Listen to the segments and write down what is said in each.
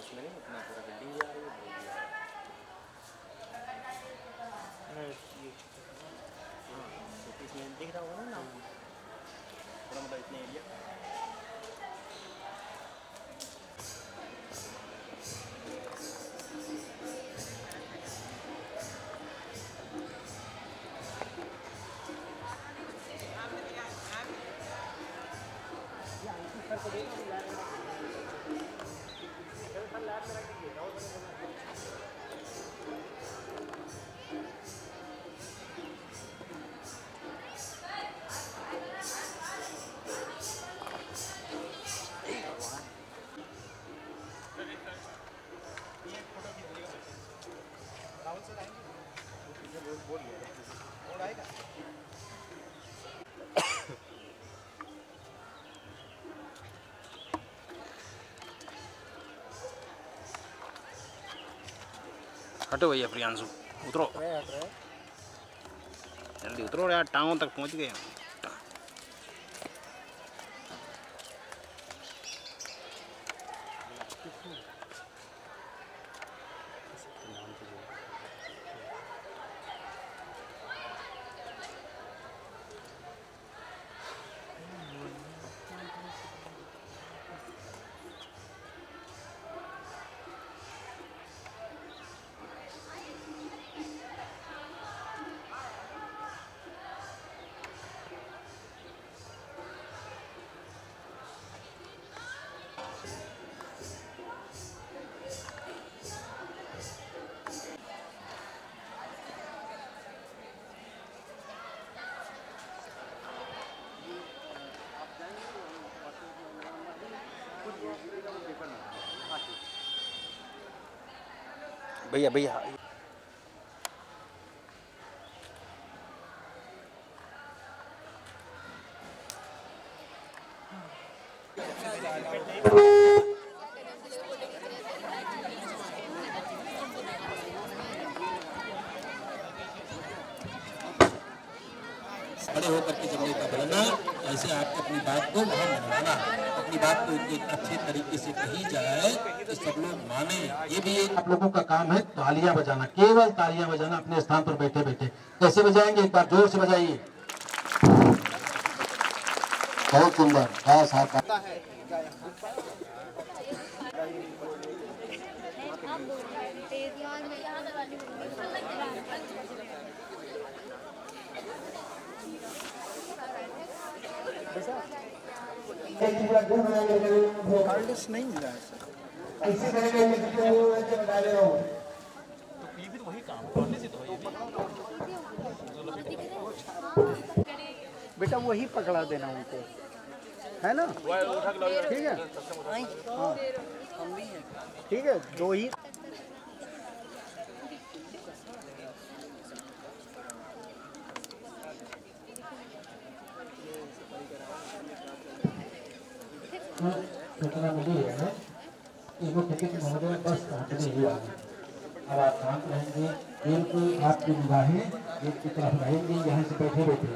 उसमें नहीं इतना पूरा बिल्डिंग भी आ रही है, वो भी आ रहा है। हाँ, तो इसमें दिख रहा होगा ना नाम थोड़ा, मतलब इतने एरिया। हटो भैया प्रियांशु, उतरो जल्दी उतरो यार, टांगों तक पहुंच गए। भैया भैया खड़े होकर के जब नेता बनना, ऐसे आपको अपनी बात को वहाँ मनवाना, अपनी बात को एक अच्छे तरीके से कही जाए तो सब लोग माने। ये भी एक आप लोगों का काम है, तालियां बजाना, केवल तालियां बजाना अपने स्थान पर बैठे बैठे। कैसे बजाएंगे, एक बार जोर से बजाइए। बहुत सुंदर, बस हाथ नहीं मिला है सर, ऐसे करेंगे तो बता रहे हो। तो ये भी तो वही काम करने से तो है ये भी। बेटा वही पकड़ा देना उनको, है ना, ठीक है, हाँ ठीक है, दो ही सूचना मिली है कि वो टिकट महोदय बस पहुंचने ही वाली। अब आप शांत रहेंगे, बिल्कुल आपकी निगाहें एक की तरफ रहेंगी यहाँ से बैठे बैठे,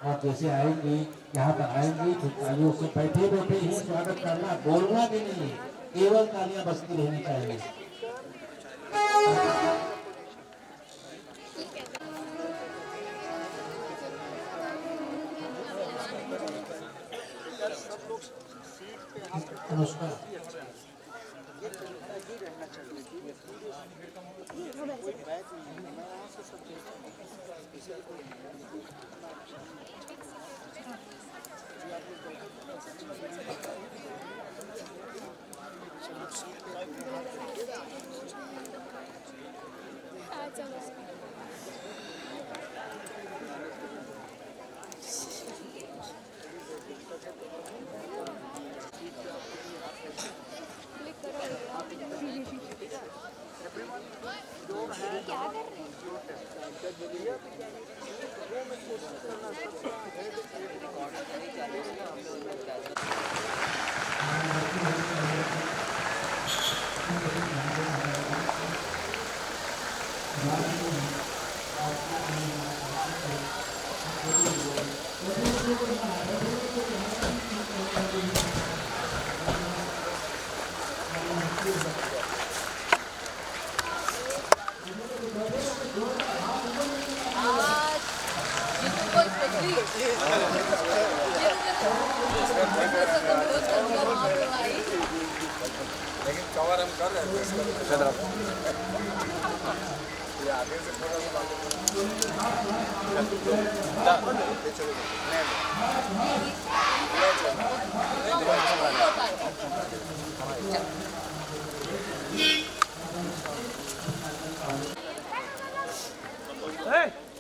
और जैसे आएंगी यहाँ पर आएंगी तो तालियों से बैठे बैठे ही स्वागत करना, बोलना भी नहीं, केवल तालियां बजती रहनी चाहिए। नमस्कार।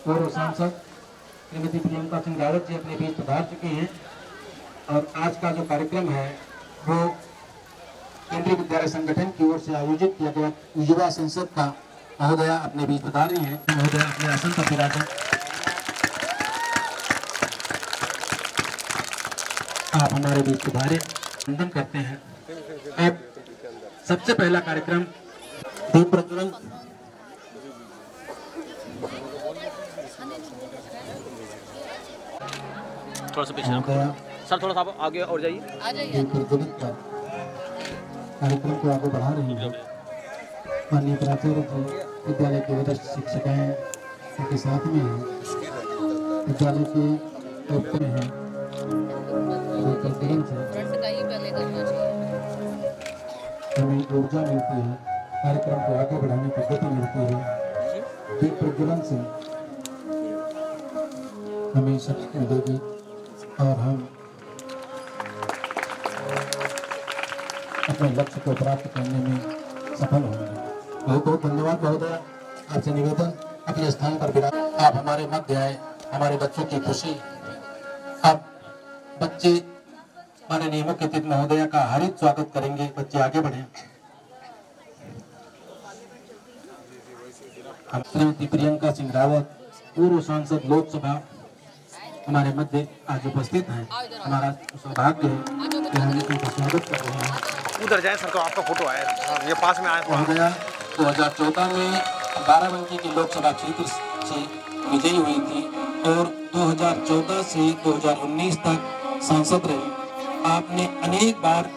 पूर्व सांसद श्रीमती प्रियंका सिंह रावत जी अपने बीच पधार चुके हैं और आज का जो कार्यक्रम है वो केंद्रीय विद्यालय संगठन की ओर से आयोजित किया गया युवा संसद का महोदया अपने बीच पधार रही हैं। महोदया अपने आसन पर विराजें। आप हमारे बीच पधारे वंदन करते हैं। अब सबसे पहला कार्यक्रम दीप प्रज्वलन थोड़ा सा पीछे सर, थोड़ा सा आप आगे और जाइए। कार्यक्रम को आगे बढ़ा रही है माननीय प्राचार्य जी, विद्यालय के वरिष्ठ शिक्षिकाएं उनके साथ में हैं, विद्यालय के डॉक्टर हैं, हमें ऊर्जा मिलती है, कार्यक्रम को आगे बढ़ाने की गति मिलती है। दीप प्रज्वलन से हमें शक्ति मिलेगी और हम अपने लक्ष्य को प्राप्त करने में सफल होंगे। बहुत बहुत धन्यवाद महोदय। आपसे निवेदन अपने स्थान पर विराज। आप हमारे मध्य आए, हमारे बच्चों की खुशी। अब बच्चे माननीय मुख्य अतिथि महोदय का हार्दिक स्वागत करेंगे। बच्चे आगे बढ़े। श्रीमती प्रियंका सिंह रावत पूर्व सांसद लोकसभा हमारे मध्य आज उपस्थित हैं। हमारा सौभाग्य है कि हम उनका स्वागत कर रहे हैं। उधर जाए सर, तो आपका फोटो आया, ये पास में आया। महोदया 2014 में बाराबंकी की लोकसभा क्षेत्र से विजयी हुई थी और 2014 से 2019 तक सांसद रही। आपने अनेक बार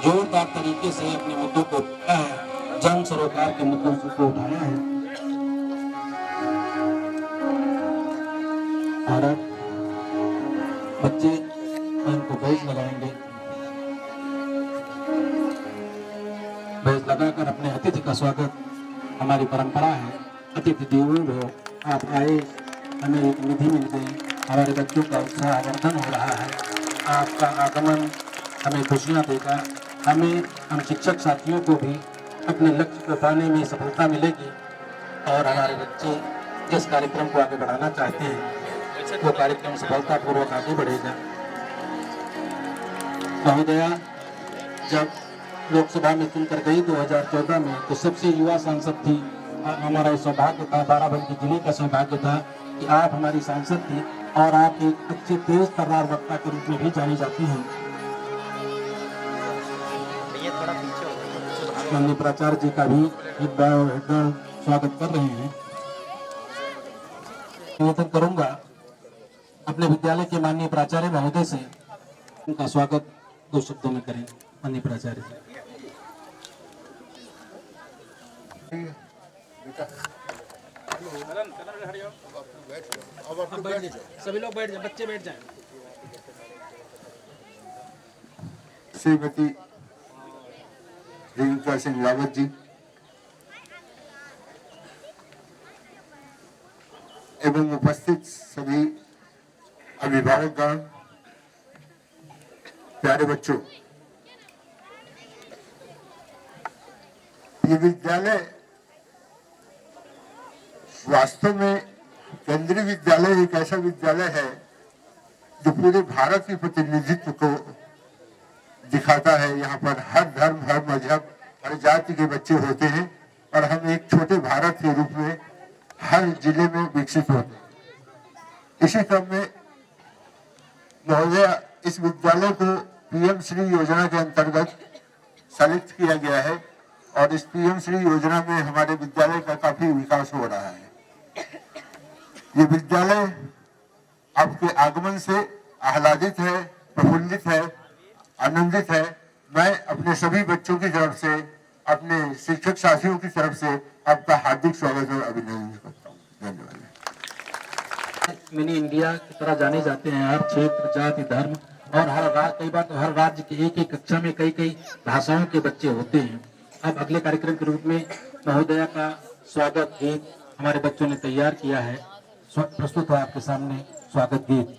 जोरदार तरीके से अपने मुद्दों को उठाया है, जन सरोकार के मुद्दों को उठाया है। और अब बच्चे उनको बैज लगाएंगे। बैज लगाकर अपने अतिथि का स्वागत, हमारी परंपरा है अतिथि देवो भव। आप आए, हमें एक निधि मिल गई, हमारे बच्चों का उत्साहवर्धन हो रहा है। आपका आगमन हमें खुशियाँ देगा। हम शिक्षक साथियों को भी अपने लक्ष्य को पाने में सफलता मिलेगी और हमारे बच्चे जिस कार्यक्रम को आगे बढ़ाना चाहते हैं वो कार्यक्रम सफलतापूर्वक आगे बढ़ेगा। महोदया जब लोकसभा में चुनकर गई 2014 में तो सबसे युवा सांसद थी। हमारा सौभाग्य था, बाराबंकी जिले का सौभाग्य था कि आप हमारी सांसद थी और आप एक अच्छे तेज तर्रार वक्ता के रूप में भी जानी जाती हैं। माननीय प्राचार्य जी का भी एक बार स्वागत कर रहे हैं। निवेदन करूंगा अपने विद्यालय के माननीय प्राचार्य महोदय से उनका स्वागत 2 शब्दों में करें। माननीय प्राचार्य जी। सभी लोग बैठ जाए, बच्चे बैठ जाएं। श्रीमती प्रियंका सिंह रावत जी एवं उपस्थित सभी अभिभावकगण, प्यारे बच्चों, ये विद्यालय वास्तव में केंद्रीय विद्यालय एक ऐसा विद्यालय है जो पूरे भारत के प्रतिनिधित्व को दिखाता है। यहाँ पर हर धर्म, हर मजहब, हर जाति के बच्चे होते हैं और हम एक छोटे भारत के रूप में हर जिले में विकसित होते हैं। इसी क्रम में महोदया इस विद्यालय को पीएम श्री योजना के अंतर्गत सेलेक्ट किया गया है और इस पीएम श्री योजना में हमारे विद्यालय का काफी विकास हो रहा है। ये विद्यालय आपके आगमन से आह्लादित है, प्रफुल्लित है, आनंदित है। मैं अपने सभी बच्चों की तरफ से, अपने शिक्षक साथियों की तरफ से आपका हार्दिक स्वागत और अभिनंदन करता हूँ। धन्यवाद। मिनी इंडिया की तरह जाने जाते हैं। हर क्षेत्र, जाति, धर्म, और कई बार तो हर राज्य के एक एक कक्षा में कई कई भाषाओं के बच्चे होते हैं। अब अगले कार्यक्रम के रूप में महोदया का स्वागत गीत हमारे बच्चों ने तैयार किया है, प्रस्तुत है आपके सामने स्वागत गीत।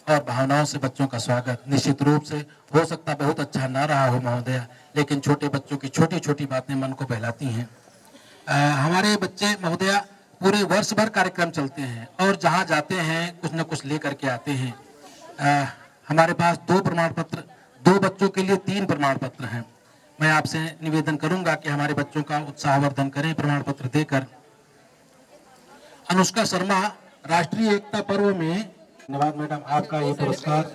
और भावनाओं से बच्चों का स्वागत। निश्चित रूप से हो सकता बहुत अच्छा ना रहा हो महोदया, लेकिन छोटे बच्चों की छोटी छोटी बातें मन को बहलाती हैं। हमारे बच्चे महोदया पूरे वर्ष भर कार्यक्रम चलते हैं और जहाँ जाते हैं कुछ न कुछ लेकर के आते हैं। हमारे पास 2 प्रमाण पत्र, 2 बच्चों के लिए 3 प्रमाण पत्र हैं। मैं आपसे निवेदन करूंगा कि हमारे बच्चों का उत्साहवर्धन करें प्रमाण पत्र देकर। अनुष्का शर्मा राष्ट्रीय एकता पर्व में, धन्यवाद मैडम, आपका ये पुरस्कार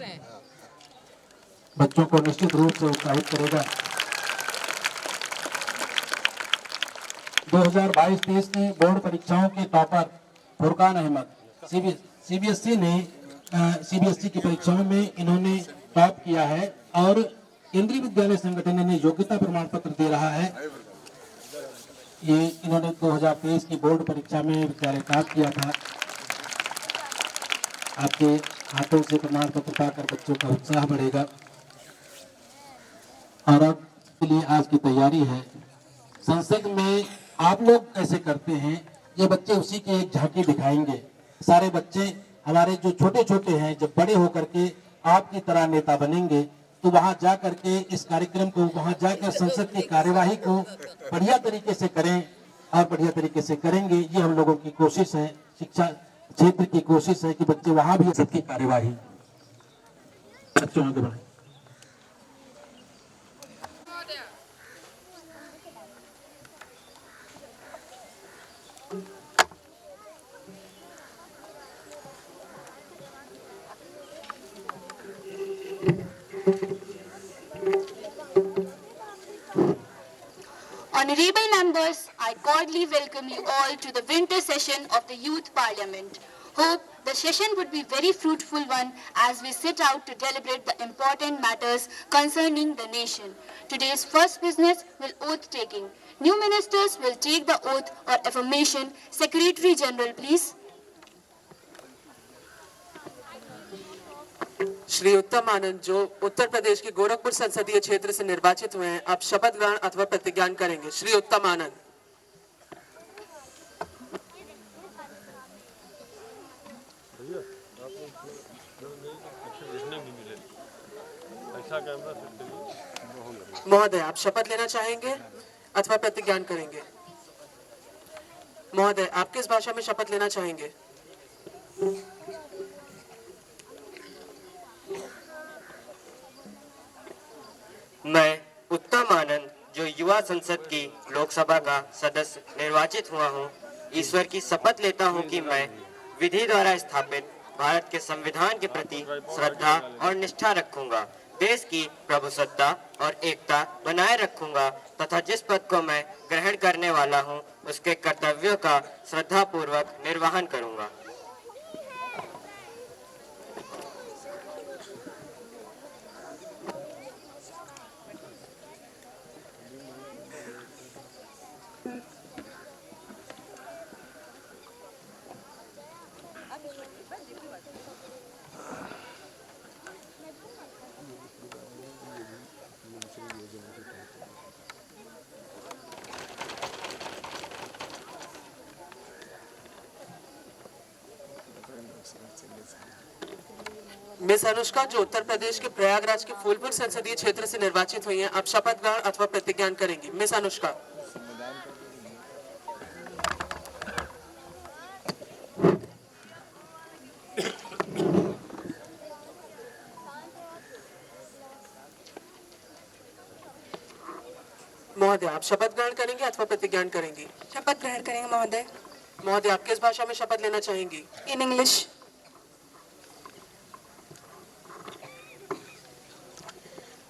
बच्चों को निश्चित रूप से उत्साहित करेगा। 2022-23 की बोर्ड परीक्षाओं के टॉपर फुरकान अहमद, सीबीएसई की परीक्षाओं में इन्होंने टॉप किया है और केंद्रीय विद्यालय संगठन ने योग्यता प्रमाण पत्र दे रहा है। ये इन्होंने 2023 की बोर्ड परीक्षा में विद्यालय टॉप किया था। आपके हाथों से प्रमाण पत्र पाकर बच्चों का उत्साह बढ़ेगा। और अब के लिए आज की तैयारी है। संसद में आप लोग कैसे करते हैं, ये बच्चे उसी की एक झांकी दिखाएंगे। सारे बच्चे हमारे जो छोटे छोटे हैं, जब बड़े होकर के आपकी तरह नेता बनेंगे तो वहां जा करके इस कार्यक्रम को, वहां जाकर संसद की कार्यवाही को बढ़िया तरीके से करें और बढ़िया तरीके से करेंगे। ये हम लोगों की कोशिश है, शिक्षा क्षेत्र की कोशिश है कि बच्चे वहां भी संसद की कार्यवाही बच्चों आगे बढ़े। Honorable members, I cordially welcome you all to the winter session of the Youth Parliament. Hope the session would be very fruitful one as we set out to deliberate the important matters concerning the nation. Today's first business will oath taking. New ministers will take the oath or affirmation. Secretary General, please. Shri उत्तम आनंद, जो उत्तर प्रदेश के गोरखपुर संसदीय क्षेत्र से निर्वाचित हुए हैं, आप शपथ ग्रहण अथवा प्रतिज्ञान करेंगे। श्री उत्तम आनंद। महोदय, आप शपथ लेना चाहेंगे अथवा प्रतिज्ञान करेंगे? महोदय, आप किस भाषा में शपथ लेना चाहेंगे? मैं उत्तम आनंद, जो युवा संसद की लोकसभा का सदस्य निर्वाचित हुआ हूँ, ईश्वर की शपथ लेता हूँ कि मैं विधि द्वारा स्थापित भारत के संविधान के प्रति श्रद्धा और निष्ठा रखूंगा, देश की प्रभुसत्ता और एकता बनाए रखूंगा तथा जिस पद को मैं ग्रहण करने वाला हूँ उसके कर्तव्यों का श्रद्धापूर्वक निर्वहन करूंगा। मिस अनुष्का, जो उत्तर प्रदेश के प्रयागराज के फूलपुर संसदीय क्षेत्र से निर्वाचित हुई हैं, आप शपथ ग्रहण अथवा प्रतिज्ञान करेंगी। मिस अनुष्का। महोदय, आप शपथ ग्रहण करेंगे अथवा प्रतिज्ञान करेंगी? शपथ ग्रहण करेंगे महोदय। महोदय, आप किस भाषा में शपथ लेना चाहेंगी? In English.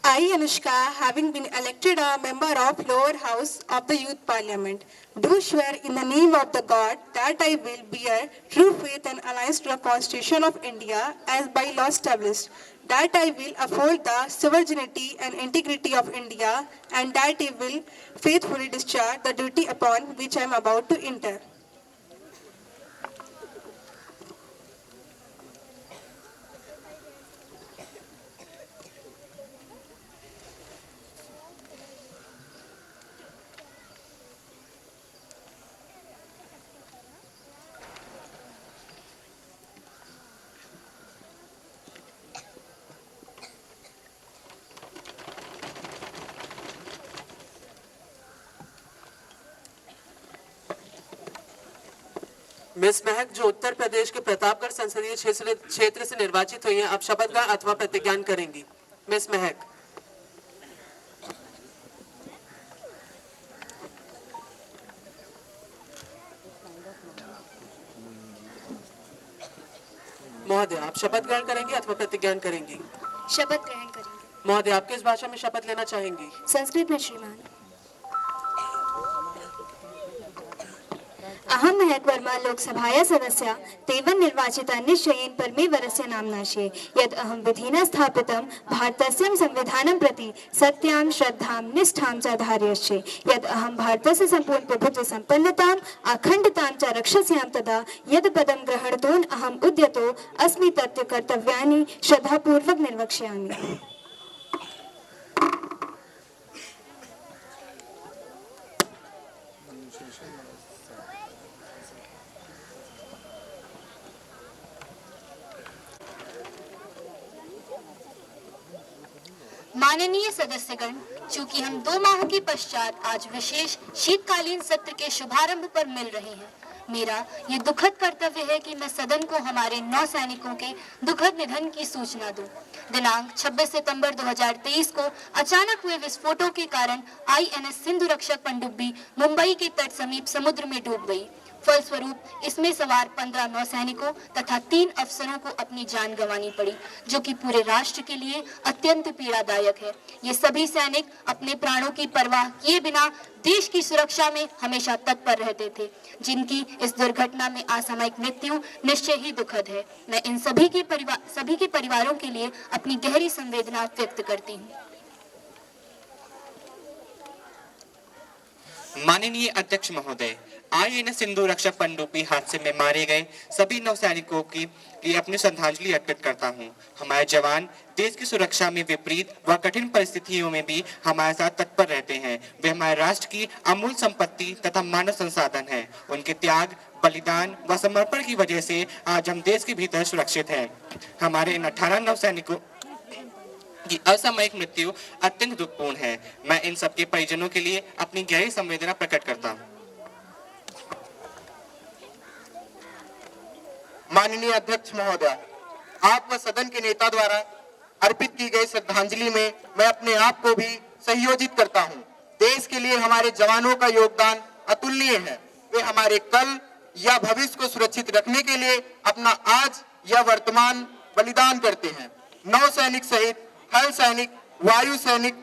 I, Anushka, having been elected a member of lower house of the Youth Parliament, do swear in the name of the God that I will bear true faith and allegiance to the Constitution of India as by law established, that I will uphold the sovereignty and integrity of India, and that I will faithfully discharge the duty upon which I am about to enter. Miss महक, जो उत्तर प्रदेश के प्रतापगढ़ संसदीय क्षेत्र से निर्वाचित हुई हैं, आप शपथ ग्रहण अथवा प्रतिज्ञान करेंगी। मिस महक। महोदय, आप शपथ ग्रहण करेंगे अथवा प्रतिज्ञान करेंगी? शपथ ग्रहण करेंगे। महोदय, आप किस भाषा में शपथ लेना चाहेंगी? संस्कृत में श्रीमान। अहं महक वर्मा लोकसभाया सदस्या तेवन निर्वाचिता निश्चयेन परमेवरस्य नाम्नाशे यद् अहं विधिना स्थापितं भारतस्य संविधानं प्रति सत्यां श्रद्धां निष्ठां च धारयिष्ये यद् अहं भारतस्य सम्पूर्ण प्रभुत्व सम्पन्नताम् अखण्डतां च रक्षस्यां तदा यद् पदं ग्रहणतोन् अहम् उद्यतो अस्मि तत् कर्तव्यानि श्रद्धापूर्वक निर्वक्ष्यामि। माननीय सदस्यगण, चूंकि हम 2 माह के पश्चात आज विशेष शीतकालीन सत्र के शुभारंभ पर मिल रहे हैं, मेरा ये दुखद कर्तव्य है कि मैं सदन को हमारे 9 सैनिकों के दुखद निधन की सूचना दूं। दिनांक 26 सितंबर 2023 को अचानक हुए विस्फोटों के कारण INS सिंधु रक्षक पनडुब्बी मुंबई के तट समीप समुद्र में डूब गई। फलस्वरूप इसमें सवार 15 नौसैनिकों तथा 3 अफसरों को अपनी जान गंवानी पड़ी, जो कि पूरे राष्ट्र के लिए अत्यंत पीड़ादायक है। ये सभी सैनिक अपने प्राणों की परवाह किए बिना देश की सुरक्षा में हमेशा तत्पर रहते थे, जिनकी इस दुर्घटना में असामयिक मृत्यु निश्चय ही दुखद है। मैं इन सभी के परिवारों के लिए अपनी गहरी संवेदना व्यक्त करती हूँ। माननीय अध्यक्ष महोदय, INS सिंधु रक्षक पनडुब्बी हादसे में मारे गए सभी नौसैनिकों की अपनी श्रद्धांजलि अर्पित करता हूं। हमारे जवान देश की सुरक्षा में विपरीत व कठिन परिस्थितियों में भी हमारे साथ तत्पर रहते हैं। वे हमारे राष्ट्र की अमूल्य संपत्ति तथा मानव संसाधन हैं। उनके त्याग, बलिदान व समर्पण की वजह से आज हम देश के भीतर सुरक्षित हैं। हमारे इन 18 नौसैनिकों की असामयिक मृत्यु अत्यंत दुखपूर्ण है। मैं इन सबके परिजनों के लिए अपनी गहरी संवेदना प्रकट करता हूँ। माननीय अध्यक्ष महोदय, आप व सदन के नेता द्वारा अर्पित की गई श्रद्धांजलि में मैं अपने आप को भी संयोजित करता हूं। देश के लिए हमारे जवानों का योगदान अतुलनीय है। वे हमारे कल या भविष्य को सुरक्षित रखने के लिए अपना आज या वर्तमान बलिदान करते हैं। नौ सैनिक सहित थल सैनिक, वायु सैनिक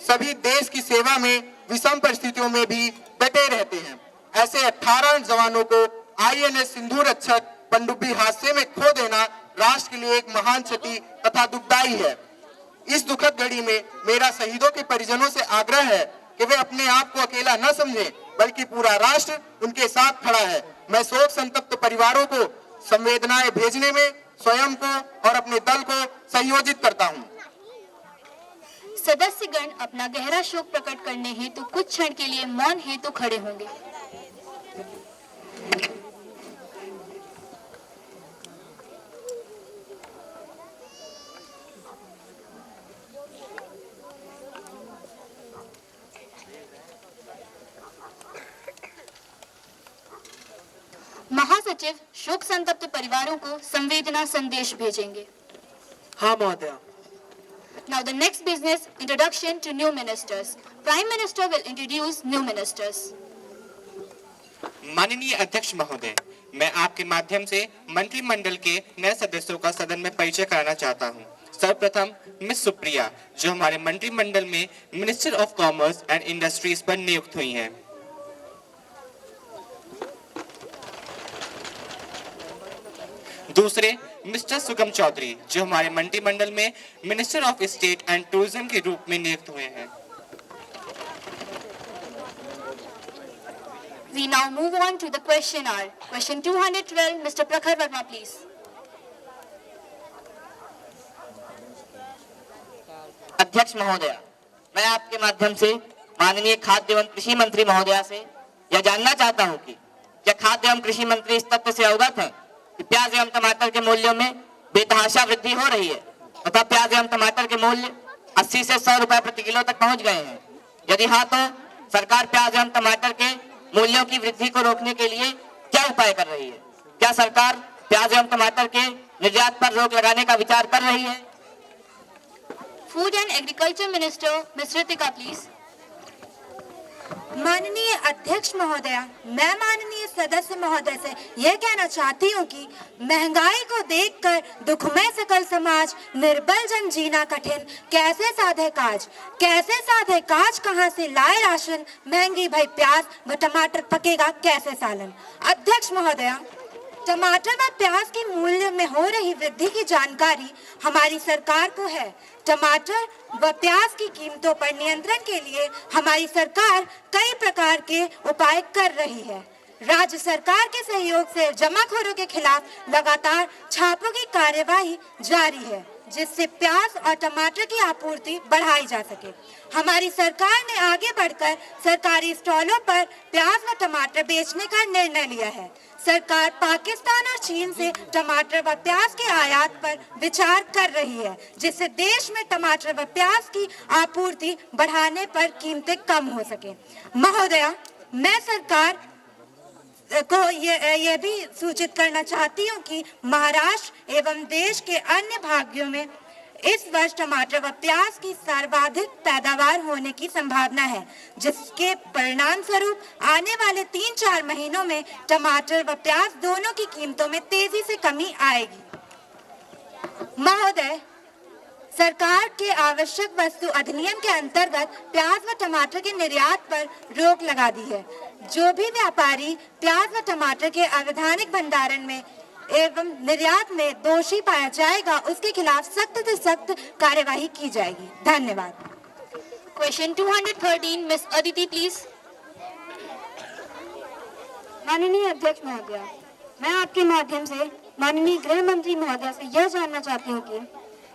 सभी देश की सेवा में विषम परिस्थितियों में भी डटे रहते हैं। ऐसे 18 जवानों को INS सिंधु रक्षक पनडुब्बी हादसे में खो देना राष्ट्र के लिए एक महान क्षति तथा दुखदायी है। इस दुखद घड़ी में मेरा शहीदों के परिजनों से आग्रह है कि वे अपने आप को अकेला न समझें, बल्कि पूरा राष्ट्र उनके साथ खड़ा है। मैं शोक संतप्त परिवारों को संवेदनाएं भेजने में स्वयं को और अपने दल को संयोजित करता हूं। सदस्यगण अपना गहरा शोक प्रकट करने हेतु कुछ क्षण के लिए मौन हेतु खड़े होंगे। महासचिव शोक संतप्त परिवारों को संवेदना संदेश भेजेंगे। हाँ महोदय। Now the next business, introduction to new ministers. Prime Minister will introduce new ministers. माननीय अध्यक्ष महोदय, मैं आपके माध्यम से मंत्रिमंडल के नए सदस्यों का सदन में परिचय कराना चाहता हूं। सर्वप्रथम मिस सुप्रिया, जो हमारे मंत्रिमंडल में minister of commerce and industries पर नियुक्त हुई हैं। दूसरे मिस्टर सुगम चौधरी, जो हमारे मंत्रिमंडल में minister of state and tourism के रूप में नियुक्त हुए हैं। We now move on to the question hour. Question 212, Mr. Prakhar Verma, please. अध्यक्ष महोदय, मैं आपके माध्यम से माननीय खाद्य एवं कृषि मंत्री महोदया से यह जानना चाहता हूं कि क्या खाद्य एवं कृषि मंत्री इस तथ्य से अवगत हैं कि प्याज एवं टमाटर के मूल्यों में बेतहाशा वृद्धि हो रही है तथा प्याज एवं टमाटर के मूल्य 80 से 100 रुपए प्रति किलो तक पहुंच गए हैं। यदि हाँ, तो सरकार प्याज एवं टमाटर के मूल्यों की वृद्धि को रोकने के लिए क्या उपाय कर रही है? क्या सरकार प्याज एवं टमाटर के निर्यात पर रोक लगाने का विचार कर रही है? Food and Agriculture Minister, Ms. Ritika, please. माननीय अध्यक्ष महोदया, मैं माननीय सदस्य महोदय से यह कहना चाहती हूँ कि महंगाई को देखकर दुखमय सकल समाज, निर्बल जन जीना कठिन, कैसे साधे काज, कहाँ से लाए राशन, महंगी भई प्याज व टमाटर, पकेगा कैसे सालन। अध्यक्ष महोदया, टमाटर व प्याज के मूल्य में हो रही वृद्धि की जानकारी हमारी सरकार को है। टमाटर व प्याज की कीमतों पर नियंत्रण के लिए हमारी सरकार कई प्रकार के उपाय कर रही है। राज्य सरकार के सहयोग से जमाखोरों के खिलाफ लगातार छापों की कार्यवाही जारी है, जिससे प्याज और टमाटर की आपूर्ति बढ़ाई जा सके। हमारी सरकार ने आगे बढ़कर सरकारी स्टॉलों पर प्याज व टमाटर बेचने का निर्णय लिया है। सरकार पाकिस्तान और चीन से टमाटर व प्याज के आयात पर विचार कर रही है, जिससे देश में टमाटर व प्याज की आपूर्ति बढ़ाने पर कीमतें कम हो सके। महोदया, मैं सरकार को ये भी सूचित करना चाहती हूँ कि महाराष्ट्र एवं देश के अन्य भागों में इस वर्ष टमाटर व प्याज की सर्वाधिक पैदावार होने की संभावना है, जिसके परिणाम स्वरूप आने वाले 3-4 महीनों में टमाटर व प्याज दोनों की कीमतों में तेजी से कमी आएगी। महोदय, सरकार के आवश्यक वस्तु अधिनियम के अंतर्गत प्याज व टमाटर के निर्यात पर रोक लगा दी है। जो भी व्यापारी प्याज व टमाटर के अवैधानिक भंडारण में एवं निर्यात में दोषी पाया जाएगा, उसके खिलाफ सख्त से सख्त कार्यवाही की जाएगी। धन्यवाद। Question 213, Miss Aditi, please. माननीय अध्यक्ष महोदया, मैं आपके माध्यम से माननीय गृह मंत्री महोदया से यह जानना चाहती हूँ कि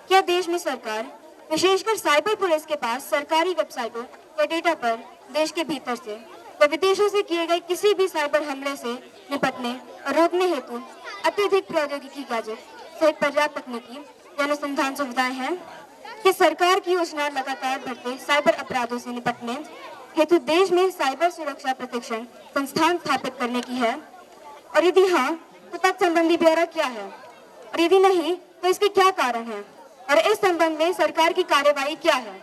क्या देश में सरकार, विशेषकर साइबर पुलिस के पास सरकारी वेबसाइटों या डेटा पर देश के भीतर से व विदेशों से किए गए किसी भी साइबर हमले से निपटने और रोकने हेतु अत्यधिक प्रौद्योगिकी गैजेट से पर्याप्त तकनीकी या अनुसंधान सुविधाएं हैं कि सरकार की योजना लगातार बढ़ते साइबर अपराधों से निपटने हेतु देश में साइबर सुरक्षा प्रशिक्षण संस्थान स्थापित करने की है, और यदि हाँ तो तत्संबंधी ब्यौरा क्या है, और यदि नहीं तो इसके क्या कारण हैं, और इस संबंध में सरकार की कार्यवाही क्या है।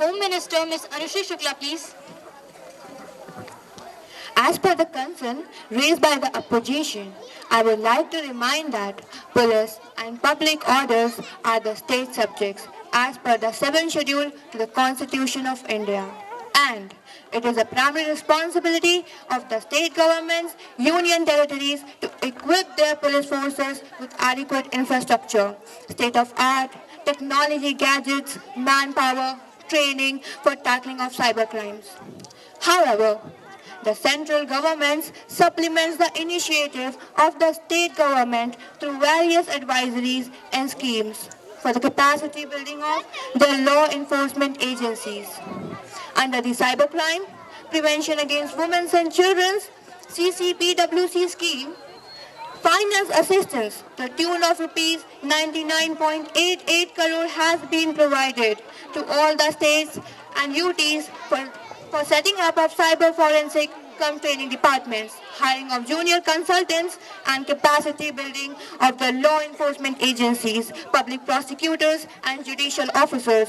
Home Minister Miss Anushri Shukla, please. As per the concern raised by the opposition, I would like to remind that police and public orders are the state subjects as per the 7th schedule to the Constitution of India, and it is a primary responsibility of the state governments, union territories to equip their police forces with adequate infrastructure, state-of-art, technology gadgets, manpower, training for tackling of cyber crimes. However, the central government supplements the initiative of the state government through various advisories and schemes for the capacity building of the law enforcement agencies. Under the Cybercrime Prevention Against Women and Children's CCPWC scheme, finance assistance to the tune of rupees 99.88 crore has been provided to all the states and UTs for setting up of cyber forensic training departments, hiring of junior consultants, and capacity building of the law enforcement agencies, public prosecutors, and judicial officers.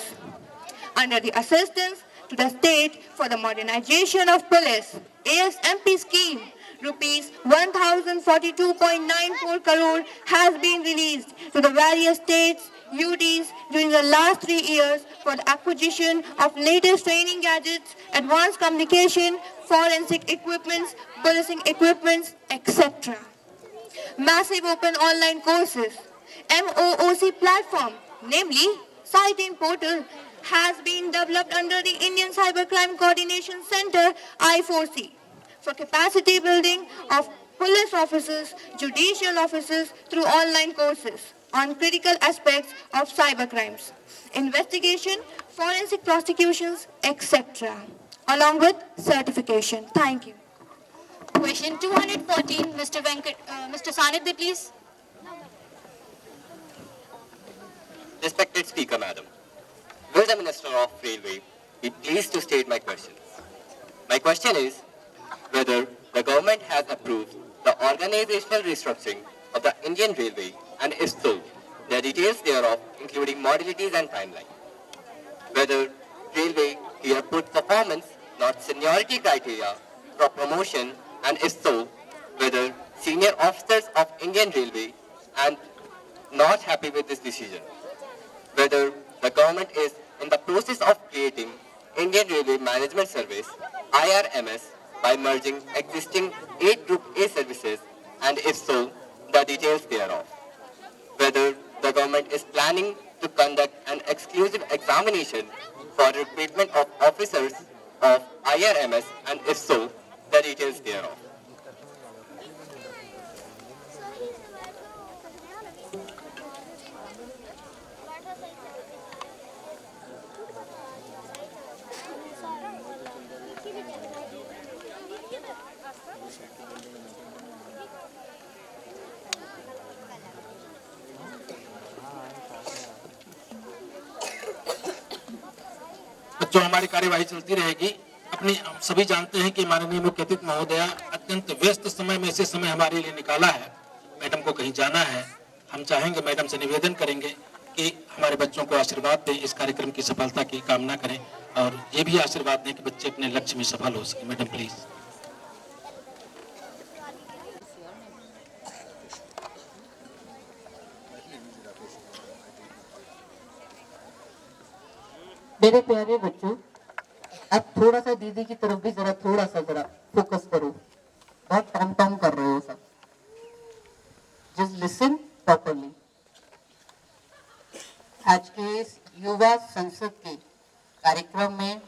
Under the assistance to the state for the modernization of police, ASMP scheme, rupees 1042.94 crore has been released to the various states, UTs during the last 3 years for the acquisition of latest training gadgets, advanced communication, forensic equipments, policing equipments, etc. Massive open online courses, MOOC platform, namely Site-in Portal, has been developed under the Indian Cybercrime Coordination Center, I4C, for capacity building of police officers, judicial officers through online courses on critical aspects of cyber crimes, investigation, forensic prosecutions, etc., along with certification. Thank you. Question 214, Mr. Sanidhya, please. Respected Speaker, Madam, will the Minister of Railway be pleased to state my questions? My question is whether the government has approved the organizational restructuring of the Indian Railway, and if so, the details thereof, including modalities and timeline. Whether Railway here put performance not seniority criteria for promotion, and if so, whether senior officers of Indian Railway and not happy with this decision, whether the government is in the process of creating Indian Railway Management Service IRMS by merging existing 8 Group A services, and if so, the details thereof, whether the government is planning to conduct an exclusive examination for recruitment of officers of IRMS, and if so, the details thereof. जो हमारी कार्यवाही चलती रहेगी। अपनी सभी जानते हैं कि माननीय मुख्य अतिथि महोदया अत्यंत व्यस्त समय में से समय हमारे लिए निकाला है। मैडम को कहीं जाना है, हम चाहेंगे, मैडम से निवेदन करेंगे कि हमारे बच्चों को आशीर्वाद दें, इस कार्यक्रम की सफलता की कामना करें और ये भी आशीर्वाद दें कि बच्चे अपने लक्ष्य में सफल हो सके। Madam please. मेरे प्यारे बच्चों, अब थोड़ा सा दीदी की तरफ भी थोड़ा सा फोकस करो। बहुत टॉम टॉम कर रहे हो सब। Just listen properly. आज के इस युवा संसद के कार्यक्रम में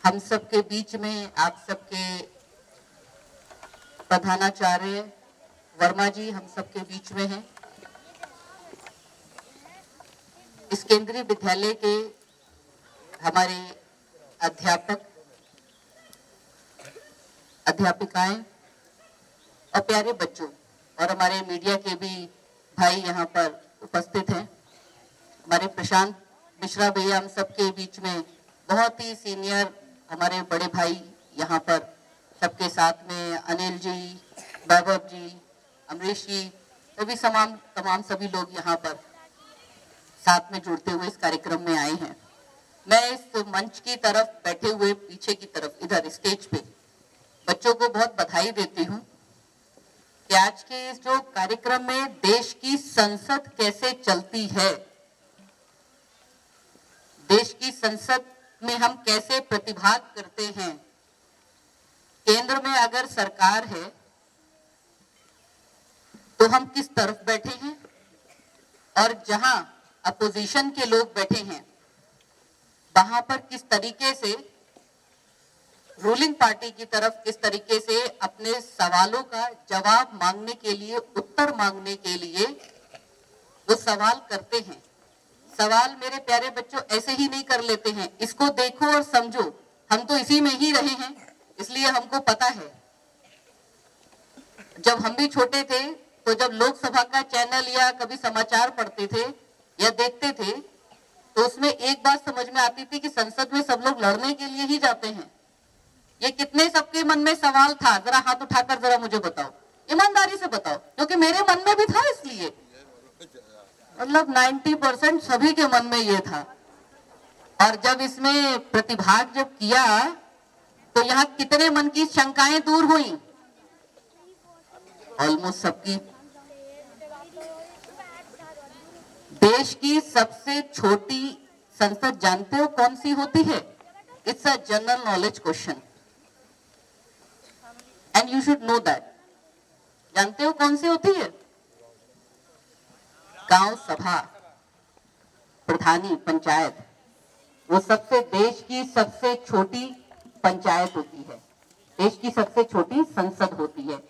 हम सबके बीच में आप सबके प्रधानाचार्य वर्मा जी हम सबके बीच में हैं। इस केंद्रीय विद्यालय के हमारे अध्यापक, अध्यापिकाएं और प्यारे बच्चों और हमारे मीडिया के भी भाई यहाँ पर उपस्थित हैं। हमारे प्रशांत मिश्रा भैया हम सबके बीच में बहुत ही सीनियर हमारे बड़े भाई यहाँ पर सबके साथ में, अनिल जी, वैभव जी, अमरीश जी, सभी तमाम सभी लोग यहाँ पर साथ में जुड़ते हुए इस कार्यक्रम में आए हैं। मैं इस मंच की तरफ बैठे हुए पीछे की तरफ इधर स्टेज पे बच्चों को बहुत बधाई देती हूँ कि आज के इस जो कार्यक्रम में देश की संसद कैसे चलती है, देश की संसद में हम कैसे प्रतिभाग करते हैं। केंद्र में अगर सरकार है तो हम किस तरफ बैठे हैं और जहां अपोजिशन के लोग बैठे हैं वहां पर किस तरीके से रूलिंग पार्टी की तरफ किस तरीके से अपने सवालों का जवाब मांगने के लिए, उत्तर मांगने के लिए वो सवाल करते हैं। सवाल मेरे प्यारे बच्चों ऐसे ही नहीं कर लेते हैं। इसको देखो और समझो। हम तो इसी में ही रहे हैं, इसलिए हमको पता है। जब हम भी छोटे थे तो जब लोकसभा का चैनल या कभी समाचार पढ़ते थे या देखते थे तो उसमें एक बात समझ में आती थी कि संसद में सब लोग लड़ने के लिए ही जाते हैं। ये कितने सबके मन में सवाल था, जरा हाथ उठाकर जरा मुझे बताओ, ईमानदारी से बताओ, क्योंकि मेरे मन में भी था। इसलिए मतलब 90% सभी के मन में ये था। और जब इसमें प्रतिभाग जब किया तो यहाँ कितने मन की शंकाएं दूर हुई? ऑलमोस्ट सबकी। देश की सबसे छोटी संसद जानते हो कौन सी होती है? It's a general knowledge question and you should know that. जानते हो कौन सी होती है? गांव सभा, प्रधानी पंचायत, वो सबसे देश की सबसे छोटी पंचायत होती है, देश की सबसे छोटी संसद होती है।